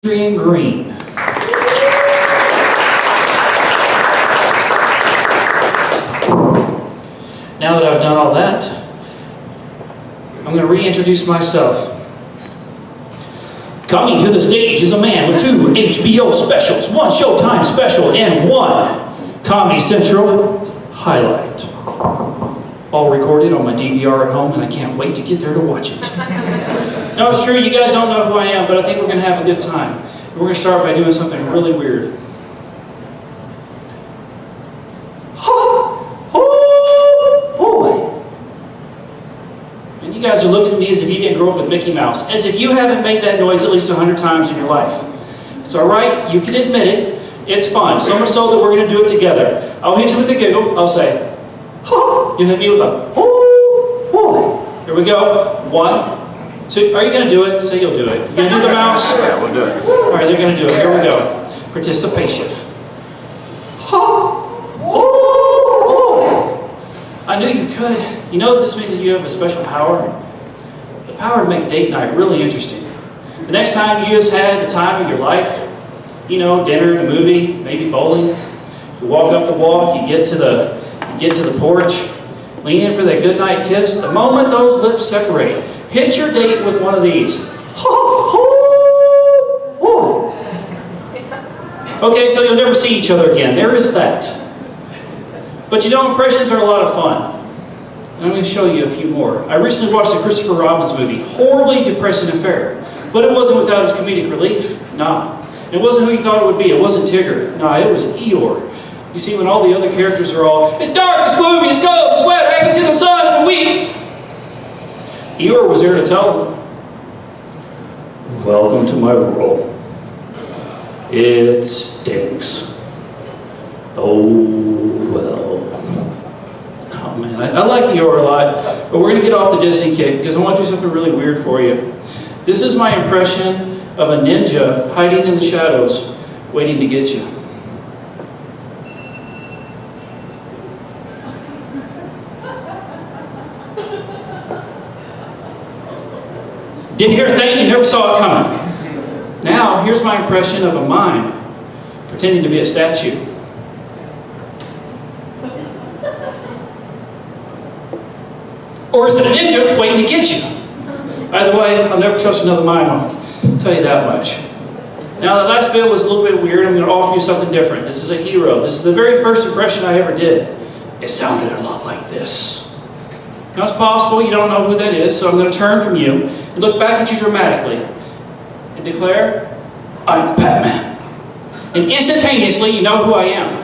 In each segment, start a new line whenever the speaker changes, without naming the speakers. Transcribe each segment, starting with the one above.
and green. Now that I've done all that, I'm going to reintroduce myself. Coming to the stage is a man with 2 HBO specials, 1 Showtime special, and 1 Comedy Central highlight. All recorded on my DVR at home, and I can't wait to get there to watch it. No, it's true, you guys don't know who I am, but I think we're going to have a good time. And we're going to start by doing something really weird. And you guys are looking at me as if you didn't grow up with Mickey Mouse, as if you haven't made that noise at least 100 times in your life. It's all right, you can admit it, it's fun. So much so that we're going to do it together. I'll hit you with a giggle, I'll say, you hit me with a, here we go, 1, 2, are you going to do it? Say you'll do it. You going to do the mouse?
Yeah, we'll do it.
All right, they're going to do it. Here we go. Participation. I knew you could. You know this means that you have a special power? The power to make date night really interesting. The next time you just had the time of your life, you know, dinner, a movie, maybe bowling, you walk up the walk, you get to the porch, lean in for that goodnight kiss. The moment those lips separate, hit your date with one of these. Okay, so you'll never see each other again. There is that. But you know, impressions are a lot of fun. And I'm going to show you a few more. I recently watched the Christopher Robin's movie, horribly depressing affair. But it wasn't without its comedic relief. Nah. It wasn't who you thought it would be. It wasn't Tigger. Nah, it was Eeyore. You see, when all the other characters are all, it's dark, it's gloomy, it's cold, it's wet, I haven't seen the sun in a week. Eeyore was there to tell them, welcome to my world. It stinks. Oh, well. Oh, man, I like Eeyore a lot, but we're going to get off the Disney kick because I want to do something really weird for you. This is my impression of a ninja hiding in the shadows, waiting to get you. Didn't hear a thing, you never saw it coming. Now, here's my impression of a mime pretending to be a statue. Or is it a ninja waiting to get you? Either way, I'll never trust another mime, I'll tell you that much. Now, that last bit was a little bit weird. I'm going to offer you something different. This is a hero. This is the very first impression I ever did. It sounded a lot like this. Now, it's possible you don't know who that is, so I'm going to turn from you and look back at you dramatically and declare, I'm Batman. And instantaneously, you know who I am.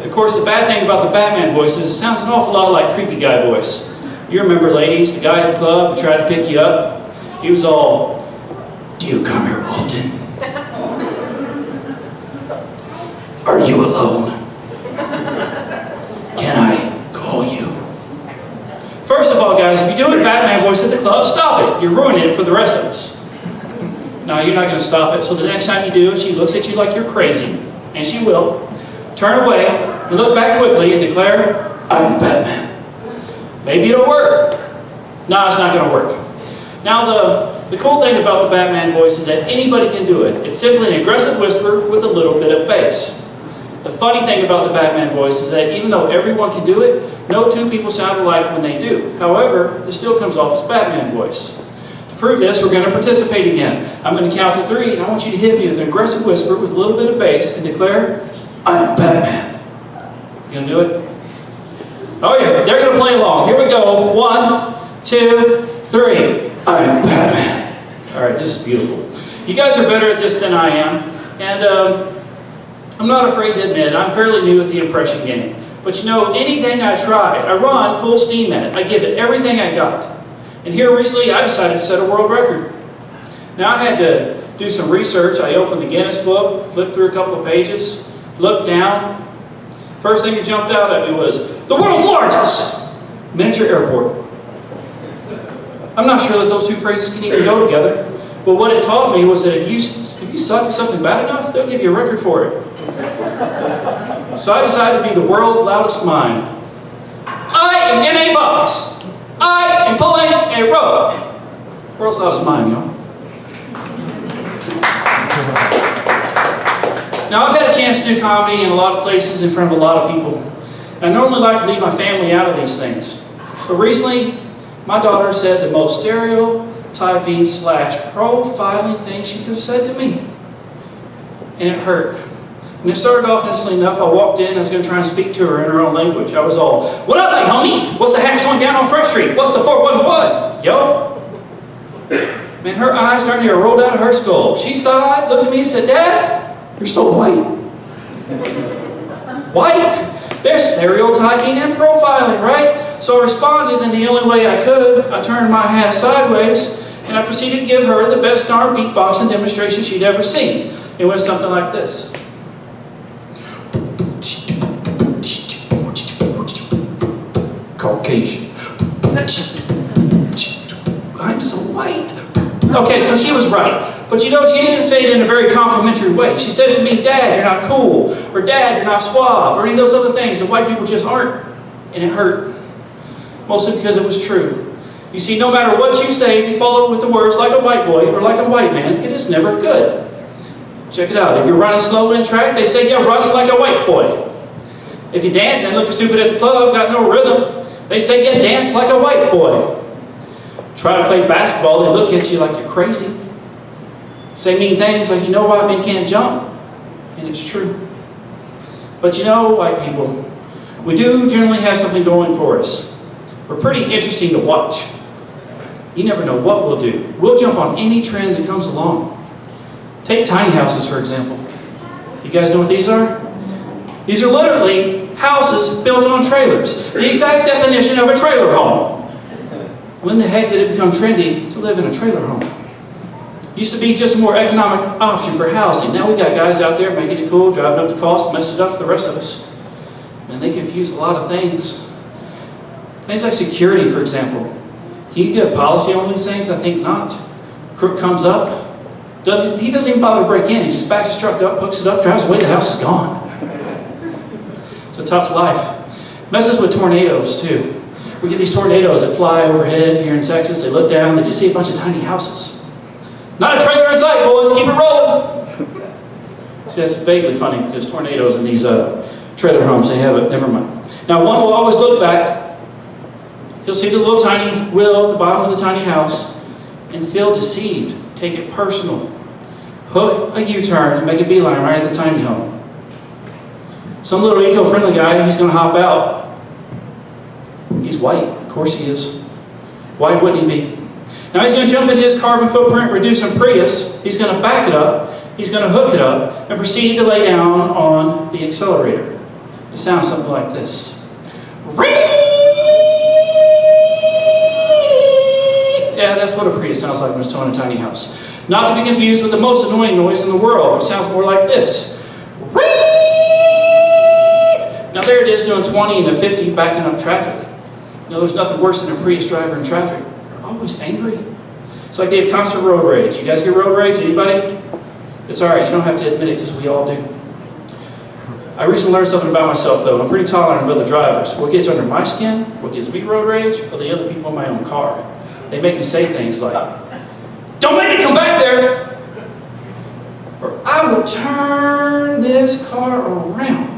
Of course, the bad thing about the Batman voice is it sounds an awful lot like creepy guy voice. You remember, ladies, the guy at the club who tried to pick you up? He was all, do you come here often? Are you alone? Can I call you? First of all, guys, if you're doing Batman voice at the club, stop it. You're ruining it for the rest of us. No, you're not going to stop it. So the next time you do, she looks at you like you're crazy, and she will. Turn away and look back quickly and declare, I'm Batman. Maybe it'll work. No, it's not going to work. Now, the cool thing about the Batman voice is that anybody can do it. It's simply an aggressive whisper with a little bit of bass. The funny thing about the Batman voice is that even though everyone can do it, no 2 people sound alike when they do. However, it still comes off as Batman voice. To prove this, we're going to participate again. I'm going to count to 3, and I want you to hit me with an aggressive whisper with a little bit of bass and declare, I'm Batman. You going to do it? Oh yeah, they're going to play along. Here we go. 1, 2, 3. I'm Batman. All right, this is beautiful. You guys are better at this than I am, and I'm not afraid to admit I'm fairly new at the impression game. But you know, anything I try, I run full steam at. I give it everything I got. And here recently, I decided to set a world record. Now, I had to do some research. I opened the Guinness book, flipped through a couple of pages, looked down. First thing that jumped out at me was, the world's largest miniature airport. I'm not sure that those 2 phrases can even go together. But what it taught me was that if you suck at something bad enough, they'll give you a record for it. So I decided to be the world's loudest mime. I am in a box. I am pulling a rope. World's loudest mime, y'all. Now, I've had a chance to do comedy in a lot of places in front of a lot of people. And I normally like to leave my family out of these things. But recently, my daughter said the most stereotyping / profiling thing she could have said to me. And it hurt. And it started off innocently enough. I walked in, I was going to try and speak to her in her own language. I was all, "What up, mate, homie? What's the haps going down on Front Street? What's the 411? Yo." Man, her eyes darn near rolled out of her skull. She sighed, looked at me and said, "Dad, you're so white." White? They're stereotyping and profiling, right? So I responded in the only way I could. I turned my hat sideways, and I proceeded to give her the best darn beatboxing demonstration she'd ever seen. It went something like this. Caucasian. I'm so white. Okay, so she was right. But you know, she didn't say it in a very complimentary way. She said to me, "Dad, you're not cool," or "Dad, you're not suave," or any of those other things that white people just aren't. And it hurt. Mostly because it was true. You see, no matter what you say, if you follow it with the words like a white boy or like a white man, it is never good. Check it out. If you're running slowly in track, they say you're running like a white boy. If you're dancing, looking stupid at the club, got no rhythm, they say you dance like a white boy. Try to play basketball, they look at you like you're crazy. Say mean things like, "You know white men can't jump," and it's true. But you know, white people, we do generally have something going for us. We're pretty interesting to watch. You never know what we'll do. We'll jump on any trend that comes along. Take tiny houses, for example. You guys know what these are? These are literally houses built on trailers. The exact definition of a trailer home. When the heck did it become trendy to live in a trailer home? Used to be just a more economic option for housing. Now we got guys out there making it cool, driving up the cost, messing it up for the rest of us. And they confuse a lot of things. Things like security, for example. Can you get a policy on these things? I think not. Crook comes up. He doesn't even bother to break in. He just backs his truck up, hooks it up, drives away, the house is gone. It's a tough life. Messes with tornadoes, too. We get these tornadoes that fly overhead here in Texas. They look down, they just see a bunch of tiny houses. Not a trailer in sight, boys, keep it rolling. See, that's vaguely funny because tornadoes in these trailer homes, they have it, never mind. Now, one will always look back. He'll see the little tiny wheel at the bottom of the tiny house and feel deceived, take it personal. Hook a U-turn and make a beeline right at the tiny home. Some little eco-friendly guy, he's going to hop out. He's white, of course he is. Why wouldn't he be? Now he's going to jump into his carbon footprint reducing Prius. He's going to back it up. He's going to hook it up and proceed to lay down on the accelerator. It sounds something like this. Yeah, that's what a Prius sounds like when it's towing a tiny house. Not to be confused with the most annoying noise in the world, which sounds more like this. Now there it is doing 20 and a 50 backing up traffic. You know, there's nothing worse than a Prius driver in traffic. They're always angry. It's like they have constant road rage. You guys get road rage? Anybody? It's alright, you don't have to admit it because we all do. I recently learned something about myself though. I'm pretty tolerant of other drivers. What gets under my skin, what gives me road rage, are the other people in my own car. They make me say things like, "Don't make me come back there!" Or, "I will turn this car around."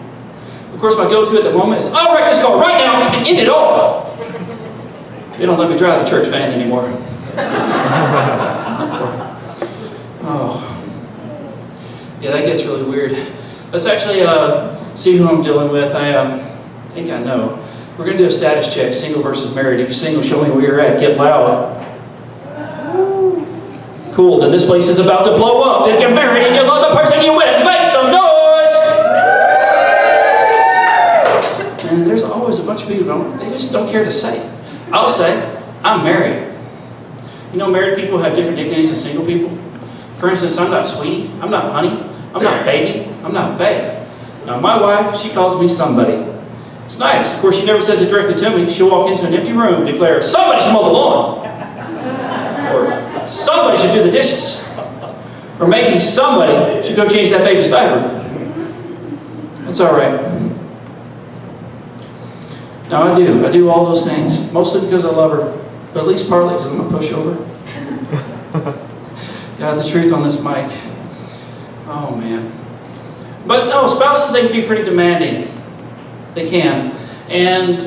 Of course, my go-to at the moment is, "I'll wreck this car right now and end it all." They don't let me drive the church van anymore. Oh. Yeah, that gets really weird. Let's actually see who I'm dealing with. I think I know. We're going to do a status check, single versus married. If you're single, show me where you're at. Get loud. Cool, then this place is about to blow up. If you're married and you love the person you're with, make some noise! And there's always a bunch of people they just don't care to say it. I'll say, I'm married. You know, married people have different nicknames than single people. For instance, I'm not sweetie, I'm not honey, I'm not baby, I'm not babe. Now my wife, she calls me somebody. It's nice. Of course, she never says it directly to me. She'll walk into an empty room and declare, "Somebody should mow the lawn." Or, "Somebody should do the dishes." Or maybe somebody should go change that baby's diaper. That's all right. Now I do all those things, mostly because I love her, but at least partly because I'm a pushover. God, the truth on this mic. Oh man. But no, spouses, they can be pretty demanding. They can. And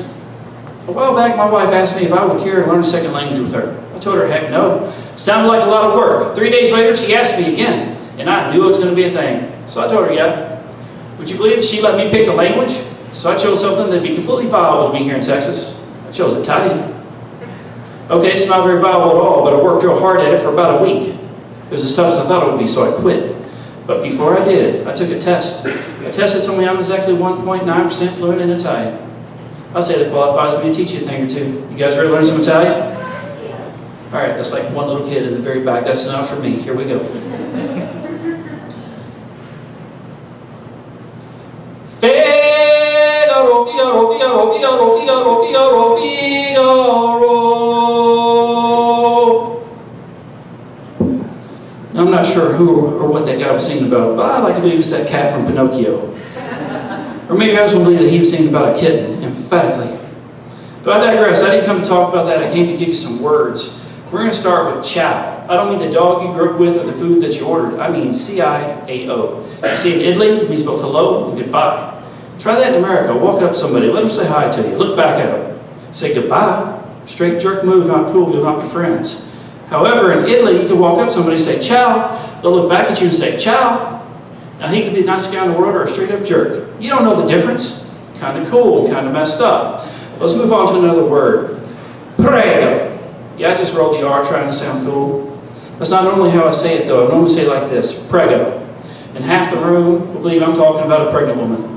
a while back, my wife asked me if I would care to learn a second language with her. I told her, heck no. Sounded like a lot of work. 3 days later, she asked me again, and I knew it was going to be a thing. So I told her, yeah. Would you believe that she let me pick the language? So I chose something that'd be completely viable to me here in Texas. I chose Italian. Okay, it's not very viable at all, but I worked real hard at it for about a week. It was as tough as I thought it would be, so I quit. But before I did, I took a test. A test that told me I'm exactly 1.9% fluent in Italian. I'd say that qualifies me to teach you a thing or two. You guys ready to learn some Italian? All right, that's like one little kid in the very back. That's enough for me. Here we go. Figaro, Figaro, Figaro, Figaro, Figaro, Figaro, Figaro. Now, I'm not sure who or what that guy was singing about, but I'd like to believe it's that cat from Pinocchio. Or maybe I was going to believe that he was singing about a kitten, emphatically. But I digress. I didn't come to talk about that. I came to give you some words. We're going to start with ciao. I don't mean the dog you grew up with or the food that you ordered. I mean C-I-A-O. You see, in Italy, it means both hello and goodbye. Try that in America. Walk up to somebody. Let them say hi to you. Look back at them. Say goodbye. Straight jerk move, not cool. You'll not be friends. However, in Italy, you can walk up to somebody and say ciao. They'll look back at you and say ciao. Now, he could be the nicest guy in the world or a straight-up jerk. You don't know the difference. Kind of cool, kind of messed up. Let's move on to another word. Prego. Yeah, I just rolled the R trying to sound cool. That's not normally how I say it, though. I normally say it like this, prego. And half the room will believe I'm talking about a pregnant woman.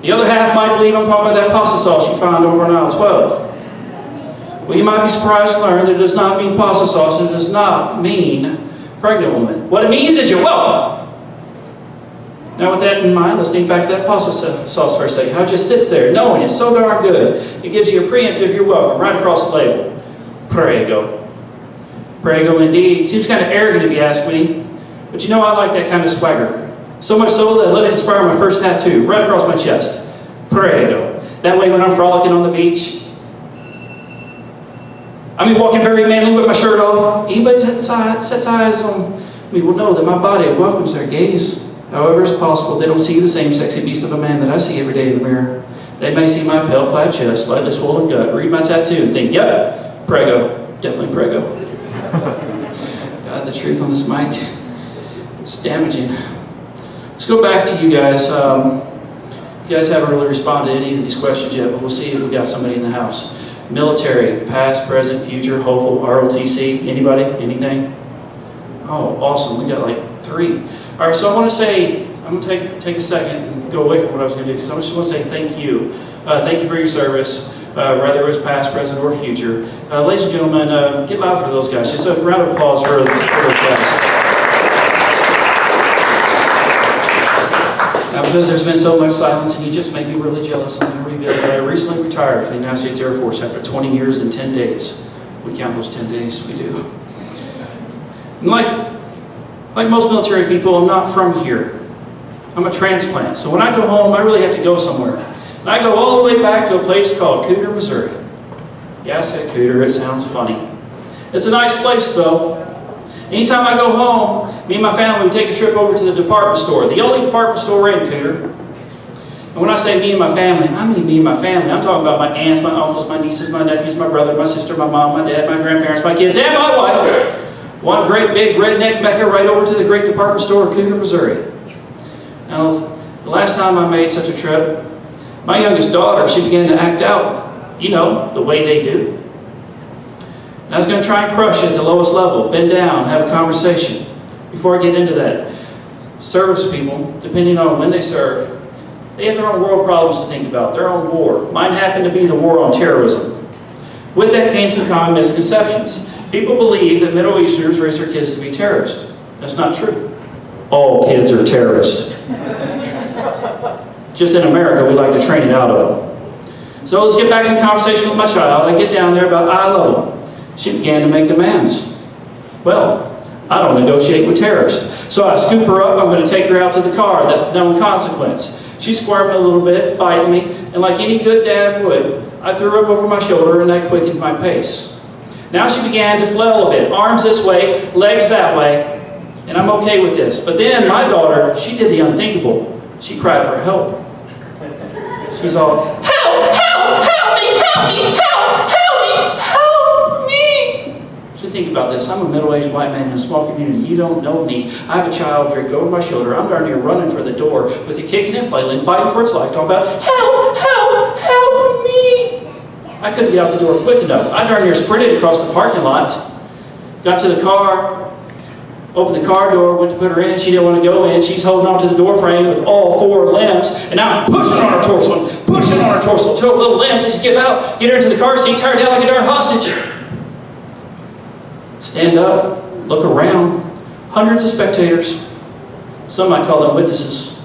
The other half might believe I'm talking about that pasta sauce you find over on aisle 12. Well, you might be surprised to learn that it does not mean pasta sauce, and it does not mean pregnant woman. What it means is you're welcome. Now with that in mind, let's think back to that pasta sauce for a second. How it just sits there, knowing it's so darn good. It gives you a preemptive, you're welcome, right across the label. Prego. Prego indeed. Seems kind of arrogant if you ask me. But you know, I like that kind of swagger. So much so that I let it inspire my first tattoo, right across my chest. Prego. That way when I'm frolicking on the beach, I mean walking very manly with my shirt off, anybody that sets eyes on me will know that my body welcomes their gaze. However it's possible, they don't see the same sexy beast of a man that I see every day in the mirror. They may see my pale, flat chest, slightly swollen gut, read my tattoo, and think, yep, prego, definitely prego. God, the truth on this mic, it's damaging. Let's go back to you guys. You guys haven't really responded to any of these questions yet, but we'll see if we got somebody in the house. Military, past, present, future, hopeful, ROTC, anybody, anything? Oh, awesome, we got like 3. All right, so I want to say, I'm going to take a second and go away from what I was going to do, because I just want to say thank you. Thank you for your service, whether it was past, present, or future. Ladies and gentlemen, get loud for those guys. Just a round of applause for those guys. Now, because there's been so much silence, and you just made me really jealous, I'm going to reveal that I recently retired from the United States Air Force after 20 years and 10 days. We count those 10 days, we do. And like most military people, I'm not from here. I'm a transplant. So when I go home, I really have to go somewhere. And I go all the way back to a place called Cooter, Missouri. Yeah, I said Cooter, it sounds funny. It's a nice place though. Anytime I go home, me and my family would take a trip over to the department store, the only department store in Cooter. And when I say me and my family, I mean me and my family. I'm talking about my aunts, my uncles, my nieces, my nephews, my brother, my sister, my mom, my dad, my grandparents, my kids, and my wife. One great big redneck mecca right over to the great department store of Cooter, Missouri. Now, the last time I made such a trip, my youngest daughter, she began to act out, you know, the way they do. And I was going to try and crush it at the lowest level, bend down, have a conversation. Before I get into that, service people, depending on when they serve, they have their own world problems to think about, their own war. Mine happened to be the war on terrorism. With that came some common misconceptions. People believe that Middle Easterners raise their kids to be terrorists. That's not true. All kids are terrorists. Just in America, we like to train it out of them. So let's get back to the conversation with my child. I get down there about eye level. She began to make demands. Well, I don't negotiate with terrorists. So I scoop her up, I'm going to take her out to the car. That's the known consequence. She's squirming a little bit, fighting me, and like any good dad would, I threw her up over my shoulder and that quickened my pace. Now she began to flail a bit, arms this way, legs that way. And I'm okay with this. But then my daughter, she did the unthinkable. She cried for help. She's all, help, help, help me, help me, help, help me, help me. So think about this. I'm a middle-aged white man in a small community. You don't know me. I have a child draped over my shoulder. I'm darn near running for the door with a kicking and flailing, fighting for its life, talking about, help, help, help me. I couldn't get out the door quick enough. I darn near sprinted across the parking lot, got to the car, opened the car door, went to put her in. She didn't want to go in. She's holding on to the door frame with all 4 limbs, and now I'm pushing on her torso, till her little limbs just give out, get her into the car seat, tie her down like a darn hostage. Stand up, look around. Hundreds of spectators. Some might call them witnesses.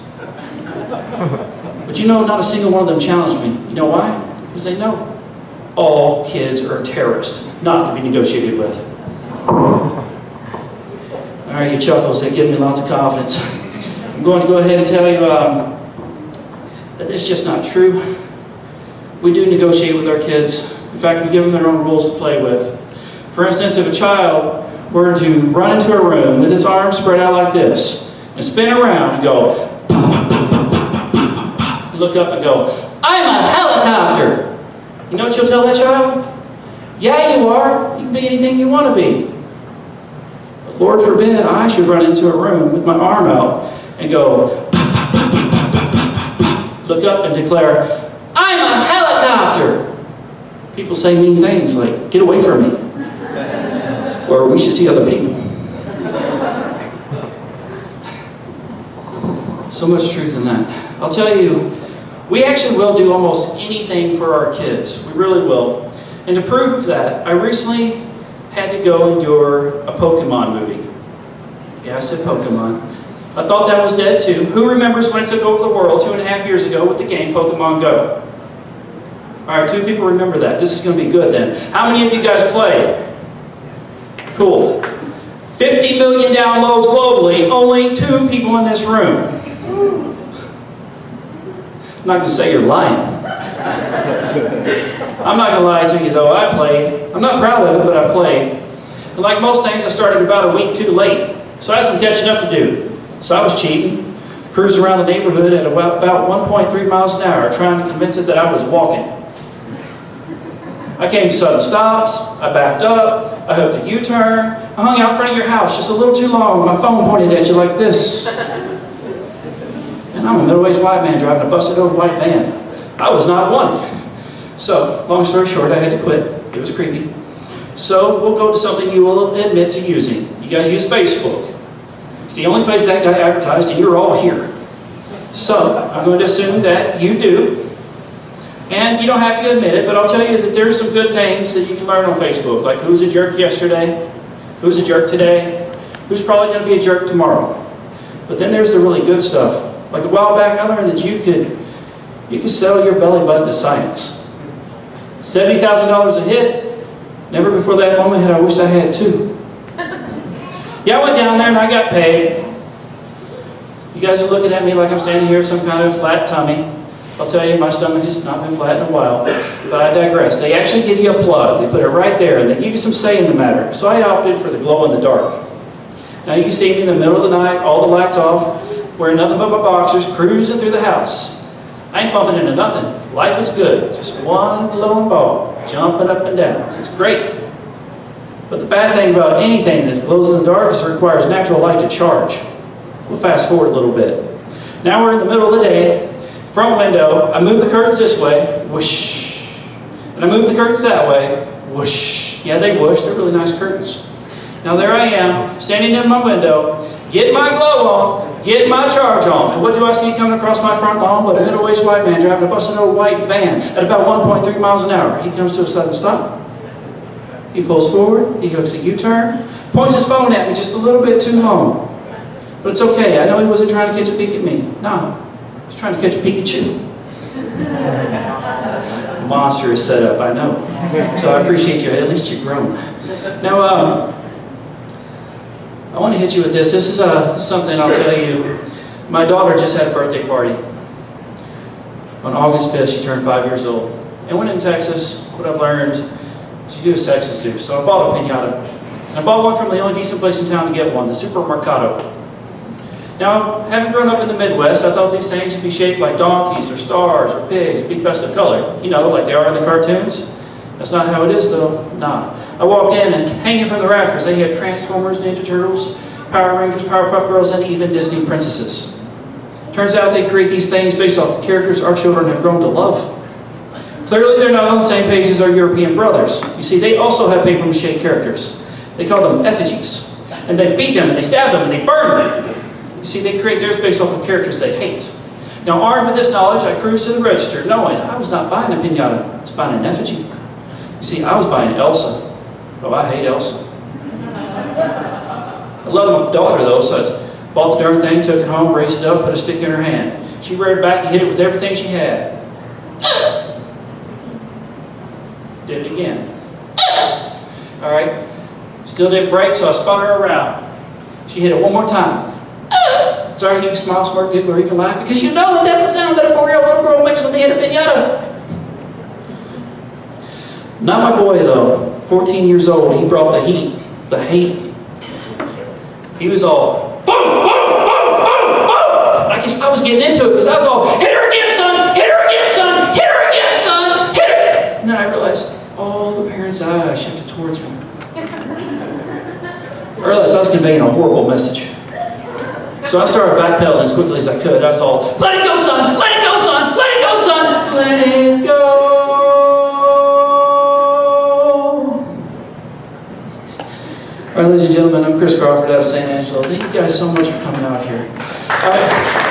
But you know, not a single one of them challenged me. You know why? Because they know all kids are terrorists, not to be negotiated with. All right, you chuckles, they give me lots of confidence. I'm going to go ahead and tell you that it's just not true. We do negotiate with our kids. In fact, we give them their own rules to play with. For instance, if a child were to run into a room with its arms spread out like this, and spin around and go, pop, pop, pop, pop, pop, pop, pop, pop, you look up and go, I'm a helicopter. You know what you'll tell that child? Yeah, you are. You can be anything you want to be. But Lord forbid I should run into a room with my arm out and go, pop, pop, pop, pop, pop, pop, pop, pop, look up and declare, I'm a helicopter. People say mean things like, get away from me. Or we should see other people. So much truth in that. I'll tell you, we actually will do almost anything for our kids. We really will. And to prove that, I recently had to go endure a Pokemon movie. Yeah, I said Pokemon. I thought that was dead too. Who remembers when it took over the world 2.5 years ago with the game Pokemon Go? All right, 2 people remember that. This is going to be good then. How many of you guys played? Cool. 50 million downloads globally, only 2 people in this room. I'm not going to say you're lying. I'm not going to lie to you though, I played. I'm not proud of it, but I played. And like most things, I started about a week too late. So I had some catching up to do. So I was cheating, cruising around the neighborhood at about 1.3 miles an hour, trying to convince it that I was walking. I came to sudden stops, I backed up, I hooked a U-turn, I hung out in front of your house just a little too long with my phone pointed at you like this. And I'm a middle-aged white man driving a busted over white van. I was not wanted. So, long story short, I had to quit. It was creepy. So, we'll go to something you will admit to using. You guys use Facebook. It's the only place that guy advertised and you're all here. So, I'm going to assume that you do. And you don't have to admit it, but I'll tell you that there's some good things that you can learn on Facebook, like who's a jerk yesterday, who's a jerk today, who's probably going to be a jerk tomorrow. But then there's the really good stuff. Like a while back, I learned that you could sell your belly button to science. $70,000 a hit. Never before that moment had I wished I had 2. Yeah, I went down there and I got paid. You guys are looking at me like I'm standing here with some kind of flat tummy. I'll tell you, my stomach has not been flat in a while, but I digress. They actually give you a plug. They put it right there, and they give you some say in the matter. So I opted for the glow in the dark. Now you can see me in the middle of the night, all the lights off, wearing nothing but my boxers, cruising through the house. I ain't bumping into nothing. Life is good. Just one glowing ball, jumping up and down. It's great. But the bad thing about anything that glows in the dark is it requires natural light to charge. We'll fast forward a little bit. Now we're in the middle of the day. Front window, I move the curtains this way, whoosh. And I move the curtains that way, whoosh. Yeah, they whoosh, they're really nice curtains. Now there I am, standing in my window, getting my glow on, getting my charge on. And what do I see coming across my front lawn? But a middle-aged white man driving a busted old white van at about 1.3 miles an hour. He comes to a sudden stop. He pulls forward, he hooks a U-turn, points his phone at me just a little bit too long. But it's okay, I know he wasn't trying to catch a peek at me. No. I was trying to catch a Pikachu. Monster is set up, I know. So I appreciate you. At least you're grown. Now, I want to hit you with this. This is something I'll tell you. My daughter just had a birthday party. On August 5th, she turned 5 years old. And when in Texas, what I've learned is you do as Texans do. So I bought a piñata. I bought one from the only decent place in town to get one, the Supermercado. Now, having grown up in the Midwest, I thought these things would be shaped like donkeys or stars or pigs, a big festive color, you know, like they are in the cartoons. That's not how it is, though. Nah. I walked in and hanging from the rafters, they had Transformers, Ninja Turtles, Power Rangers, Powerpuff Girls, and even Disney princesses. Turns out they create these things based off of characters our children have grown to love. Clearly, they're not on the same page as our European brothers. You see, they also have papier-mâché characters. They call them effigies. And they beat them, and they stab them, and they burn them. You see, they create theirs based off of characters they hate. Now, armed with this knowledge, I cruised to the register, knowing I was not buying a piñata, I was buying an effigy. You see, I was buying Elsa. Oh, I hate Elsa. I love my daughter, though, so I bought the darn thing, took it home, raised it up, put a stick in her hand. She reared back and hit it with everything she had. Did it again. All right. Still didn't break, so I spun her around. She hit it one more time. Sorry, you can smile, smirk, giggle, or even laugh, because you know that that's the sound that a 4-year-old little girl makes when they hit a piñata. Not my boy, though. 14 years old, he brought the heat, the hate. He was all, boom, boom, boom, boom, boom. I guess I was getting into it, because I was all, hit her again, son, hit her again, son, hit her again, son, hit her. And then I realized all the parents' eyes shifted towards me. I realized I was conveying a horrible message. So I started backpedaling as quickly as I could. I was all, let it go, son! Let it go, son! Let it go, son! Let it go! All right, ladies and gentlemen, I'm Chris Crawford out of St. Angelo. Thank you guys so much for coming out here. All right.